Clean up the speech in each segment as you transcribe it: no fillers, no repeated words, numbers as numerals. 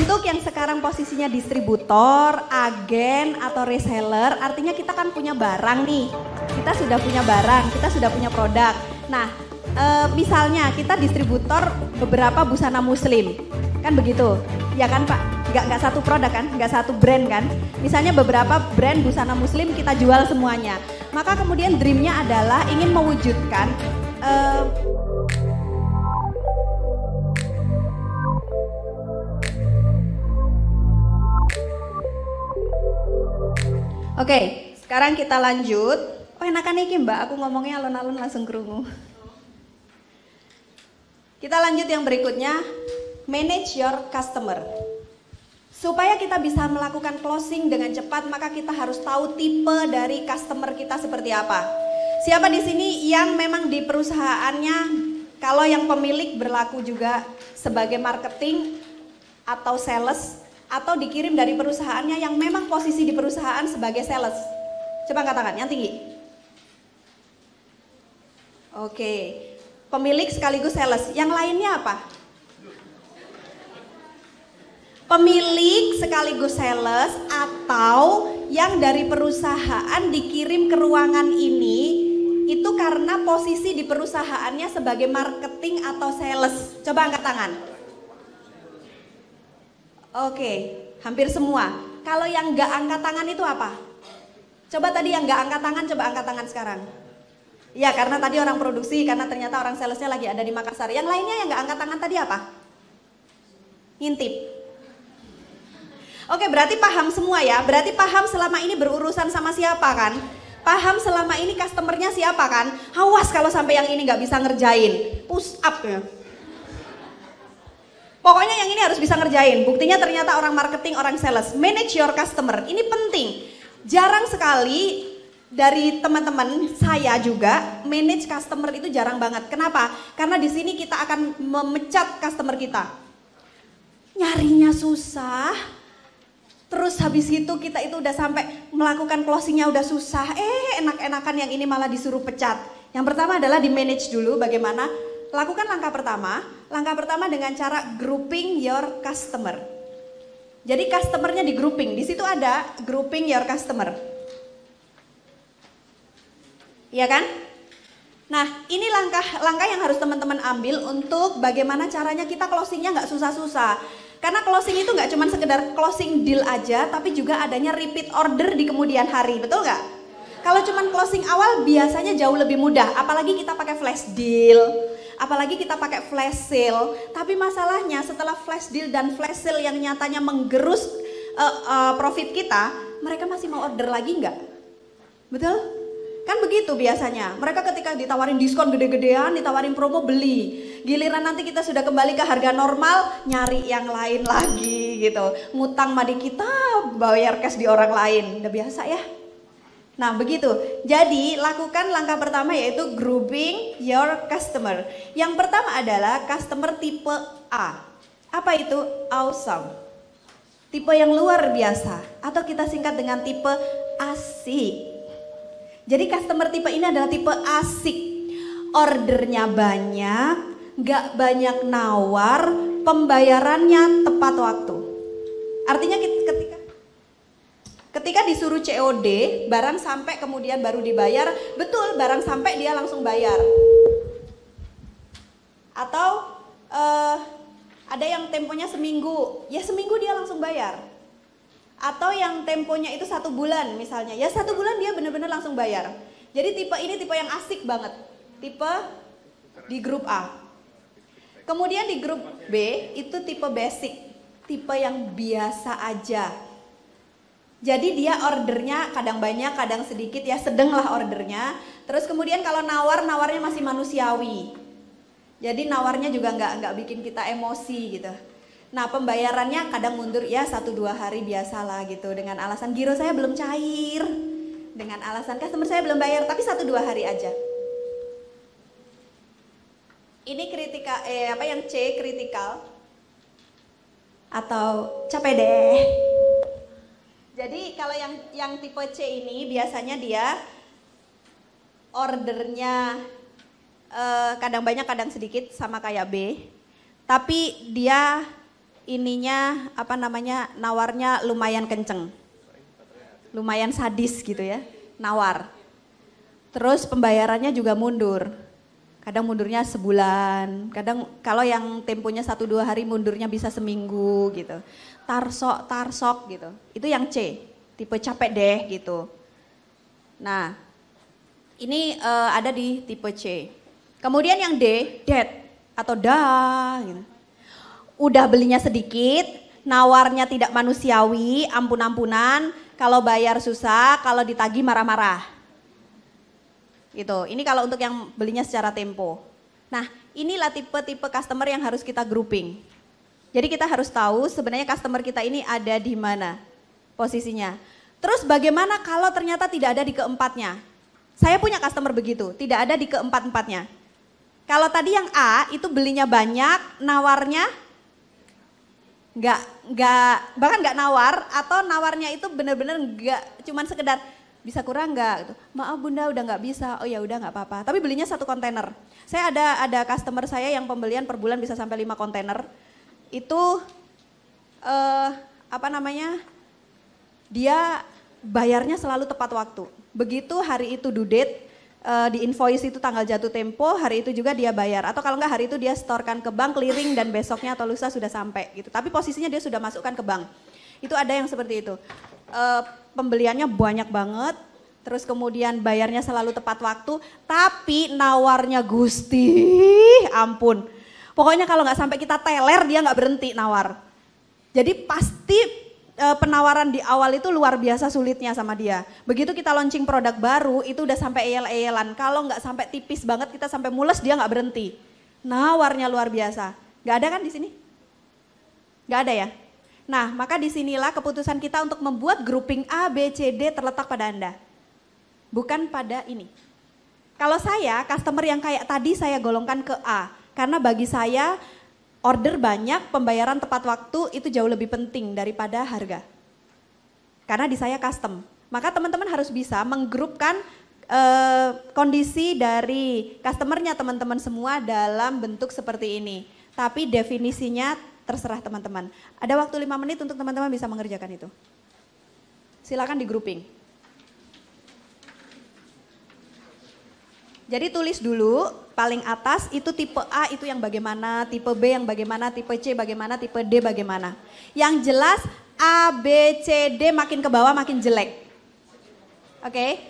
Untuk yang sekarang posisinya distributor, agen, atau reseller, artinya kita kan punya barang nih. Kita sudah punya barang, kita sudah punya produk. Nah, misalnya kita distributor beberapa busana muslim, kan begitu? Ya kan Pak? Nggak satu produk kan? Nggak satu brand kan? Misalnya beberapa brand busana muslim kita jual semuanya. Maka kemudian dreamnya adalah ingin mewujudkan Oke, sekarang kita lanjut. Oh enakan iki Mbak, aku ngomongnya alon-alon langsung krungu. Kita lanjut yang berikutnya, manage your customer. Supaya kita bisa melakukan closing dengan cepat, maka kita harus tahu tipe dari customer kita seperti apa. Siapa di sini yang memang di perusahaannya, kalau yang pemilik berlaku juga sebagai marketing atau sales, atau dikirim dari perusahaannya yang memang posisi di perusahaan sebagai sales? Coba angkat tangan, yang tinggi. Oke, pemilik sekaligus sales. Yang lainnya apa? Pemilik sekaligus sales atau yang dari perusahaan dikirim ke ruangan ini, itu karena posisi di perusahaannya sebagai marketing atau sales. Coba angkat tangan. Oke, hampir semua. Kalau yang nggak angkat tangan itu apa? Coba tadi yang nggak angkat tangan, coba angkat tangan sekarang. Ya, karena tadi orang produksi, karena ternyata orang salesnya lagi ada di Makassar. Yang lainnya yang nggak angkat tangan tadi apa? Ngintip. Oke, berarti paham semua ya. Berarti paham selama ini berurusan sama siapa kan? Paham selama ini customernya siapa kan? Awas kalau sampai yang ini nggak bisa ngerjain. Push up ya. Pokoknya yang ini harus bisa ngerjain. Buktinya ternyata orang marketing, orang sales. Manage your customer. Ini penting. Jarang sekali dari teman-teman saya juga manage customer itu jarang banget. Kenapa? Karena di sini kita akan memecat customer kita. Nyarinya susah. Terus habis itu kita itu udah sampai melakukan closingnya udah susah. Enak-enakan yang ini malah disuruh pecat. Yang pertama adalah di manage dulu bagaimana. Lakukan langkah pertama dengan cara grouping your customer. Jadi customernya di grouping, di situ ada grouping your customer. Iya kan? Nah ini langkah yang harus teman-teman ambil untuk bagaimana caranya kita closingnya nggak susah-susah. Karena closing itu nggak cuma sekedar closing deal aja, tapi juga adanya repeat order di kemudian hari, betul nggak? Kalau cuma closing awal biasanya jauh lebih mudah, apalagi kita pakai flash deal. Apalagi kita pakai flash sale, tapi masalahnya setelah flash deal dan flash sale yang nyatanya menggerus profit kita, mereka masih mau order lagi nggak? Betul? Kan begitu biasanya. Mereka ketika ditawarin diskon gede-gedean, ditawarin promo beli. Giliran nanti kita sudah kembali ke harga normal, nyari yang lain lagi gitu. Ngutang madi kita, bayar cash di orang lain. Udah biasa ya? Nah begitu, jadi lakukan langkah pertama yaitu grouping your customer. Yang pertama adalah customer tipe A. Apa itu? Awesome. Tipe yang luar biasa atau kita singkat dengan tipe asik. Jadi customer tipe ini adalah tipe asik. Ordernya banyak, gak banyak nawar, pembayarannya tepat waktu. Artinya ketika disuruh COD, barang sampai kemudian baru dibayar, betul barang sampai dia langsung bayar. Atau ada yang temponya seminggu, ya seminggu dia langsung bayar. Atau yang temponya itu 1 bulan misalnya, ya 1 bulan dia benar-benar langsung bayar. Jadi tipe ini tipe yang asik banget, tipe di grup A. Kemudian di grup B itu tipe basic, tipe yang biasa aja. Jadi dia ordernya kadang banyak, kadang sedikit, ya sedang lah ordernya. Terus kemudian kalau nawarnya masih manusiawi. Jadi nawarnya juga nggak bikin kita emosi gitu. Nah pembayarannya kadang mundur ya 1-2 hari biasalah gitu. Dengan alasan giro saya belum cair. Dengan alasan customer saya belum bayar, tapi 1-2 hari aja. Ini kritikal, yang C kritikal. Atau capek deh. Jadi kalau yang tipe C ini biasanya dia ordernya kadang banyak kadang sedikit sama kayak B. Tapi dia ininya apa namanya nawarnya lumayan kenceng. Lumayan sadis gitu ya, nawar. Terus pembayarannya juga mundur. Kadang mundurnya sebulan, kadang kalau yang temponya 1-2 hari mundurnya bisa seminggu gitu. Tarsok gitu. Itu yang C, tipe capek deh gitu. Nah, ini ada di tipe C. Kemudian yang D, dead atau dah gitu. Udah belinya sedikit, nawarnya tidak manusiawi, ampun-ampunan, kalau bayar susah, kalau ditagih marah-marah. Gitu. Ini kalau untuk yang belinya secara tempo. Nah, inilah tipe-tipe customer yang harus kita grouping. Jadi kita harus tahu sebenarnya customer kita ini ada di mana posisinya. Terus bagaimana kalau ternyata tidak ada di keempatnya? Saya punya customer begitu, tidak ada di keempat-empatnya. Kalau tadi yang A itu belinya banyak, nawarnya bahkan nggak nawar, atau nawarnya itu benar-benar nggak, cuman sekedar bisa kurang nggak? Gitu. Maaf bunda udah nggak bisa, oh ya udah nggak apa-apa. Tapi belinya 1 kontainer. Saya ada customer saya yang pembelian per bulan bisa sampai 5 kontainer. Itu dia bayarnya selalu tepat waktu. Begitu hari itu due date, di invoice itu tanggal jatuh tempo, hari itu juga dia bayar. Atau kalau enggak hari itu dia setorkan ke bank, clearing dan besoknya atau lusa sudah sampai gitu. Tapi posisinya dia sudah masukkan ke bank. Itu ada yang seperti itu. Pembeliannya banyak banget, terus kemudian bayarnya selalu tepat waktu, tapi nawarnya gusti, ampun. Pokoknya kalau nggak sampai kita teler dia nggak berhenti nawar. Jadi pasti penawaran di awal itu luar biasa sulitnya sama dia. Begitu kita launching produk baru itu udah sampai eyel-eyelan. Kalau nggak sampai tipis banget kita sampai mules dia nggak berhenti. Nawarnya luar biasa. Nggak ada kan di sini? Nggak ada ya? Nah maka disinilah keputusan kita untuk membuat grouping A, B, C, D terletak pada Anda. Bukan pada ini. Kalau saya customer yang kayak tadi saya golongkan ke A. Karena bagi saya order banyak, pembayaran tepat waktu itu jauh lebih penting daripada harga. Karena di saya custom. Maka teman-teman harus bisa menggrupkan kondisi dari customernya teman-teman semua dalam bentuk seperti ini. Tapi definisinya terserah teman-teman. Ada waktu 5 menit untuk teman-teman bisa mengerjakan itu. Silakan di grouping. Jadi tulis dulu paling atas itu tipe A itu yang bagaimana, tipe B yang bagaimana, tipe C bagaimana, tipe D bagaimana. Yang jelas A, B, C, D makin ke bawah makin jelek. Oke,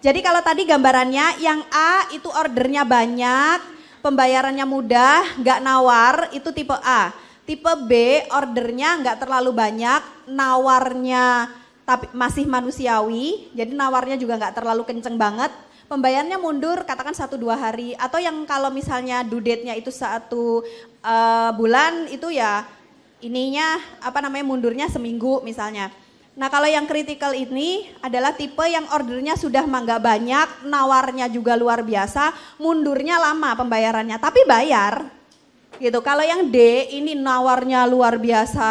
jadi kalau tadi gambarannya yang A itu ordernya banyak, pembayarannya mudah, nggak nawar, itu tipe A. Tipe B ordernya nggak terlalu banyak, nawarnya tapi masih manusiawi, jadi nawarnya juga nggak terlalu kenceng banget. Pembayarannya mundur katakan 1-2 hari, atau yang kalau misalnya due date-nya itu 1 bulan itu ya ininya mundurnya seminggu misalnya. Nah kalau yang critical ini adalah tipe yang ordernya sudah nggak banyak, nawarnya juga luar biasa, mundurnya lama pembayarannya tapi bayar gitu. Kalau yang D ini nawarnya luar biasa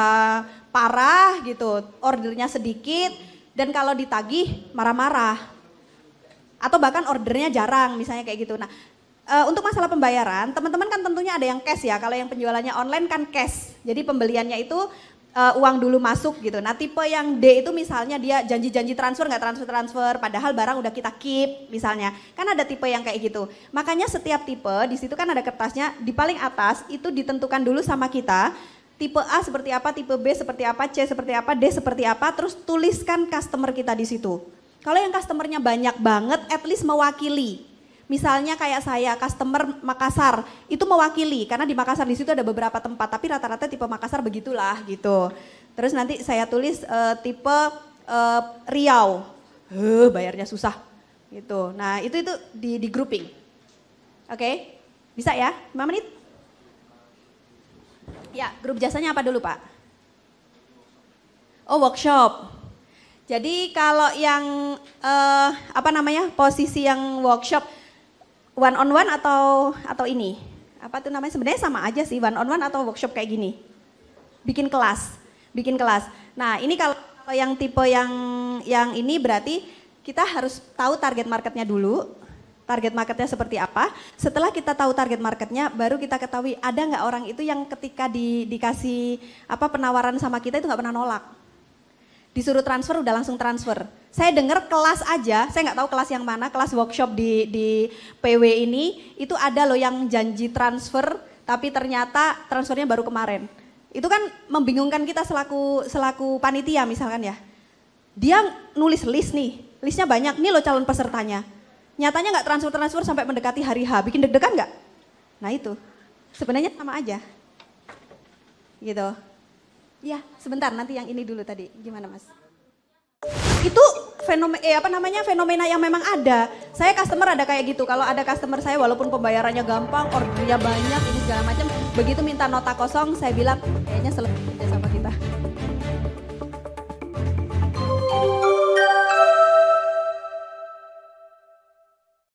parah gitu, ordernya sedikit dan kalau ditagih marah-marah. Atau bahkan ordernya jarang misalnya kayak gitu. Nah untuk masalah pembayaran teman-teman kan tentunya ada yang cash ya. Kalau yang penjualannya online kan cash. Jadi pembeliannya itu uang dulu masuk gitu. Nah tipe yang D itu misalnya dia janji-janji transfer nggak transfer padahal barang udah kita keep misalnya. Kan ada tipe yang kayak gitu. Makanya setiap tipe di situ kan ada kertasnya di paling atas itu ditentukan dulu sama kita. Tipe A seperti apa, tipe B seperti apa, C seperti apa, D seperti apa, terus tuliskan customer kita di situ. Kalau yang customernya banyak banget, at least mewakili. Misalnya kayak saya, customer Makassar, itu mewakili. Karena di Makassar di situ ada beberapa tempat, tapi rata-rata tipe Makassar begitulah gitu. Terus nanti saya tulis tipe Riau, bayarnya susah gitu. Nah itu di grouping. Oke, bisa ya, 5 menit? Ya, grup jasanya apa dulu Pak? Oh workshop. Jadi kalau yang posisi yang workshop one on one atau ini apa tuh namanya sebenarnya sama aja sih one on one atau workshop kayak gini. Bikin kelas. Nah ini kalau yang tipe yang ini berarti kita harus tahu target marketnya dulu. target marketnya seperti apa. Setelah kita tahu target marketnya, baru kita ketahui ada nggak orang itu yang ketika dikasih penawaran sama kita itu nggak pernah nolak. Disuruh transfer udah langsung transfer. Saya dengar kelas aja, saya nggak tahu kelas yang mana, kelas workshop di PW ini itu ada loh yang janji transfer, tapi ternyata transfernya baru kemarin. Itu kan membingungkan kita selaku panitia misalkan ya. Dia nulis list nih, listnya banyak nih loh calon pesertanya. Nyatanya nggak transfer sampai mendekati hari H, bikin deg-degan nggak? Nah itu, sebenarnya sama aja. Gitu. Ya, sebentar nanti yang ini dulu tadi, gimana Mas? Itu fenomena yang memang ada. Saya customer ada kayak gitu, kalau ada customer saya walaupun pembayarannya gampang, ordernya banyak, ini segala macam, begitu minta nota kosong, saya bilang kayaknya selesai sama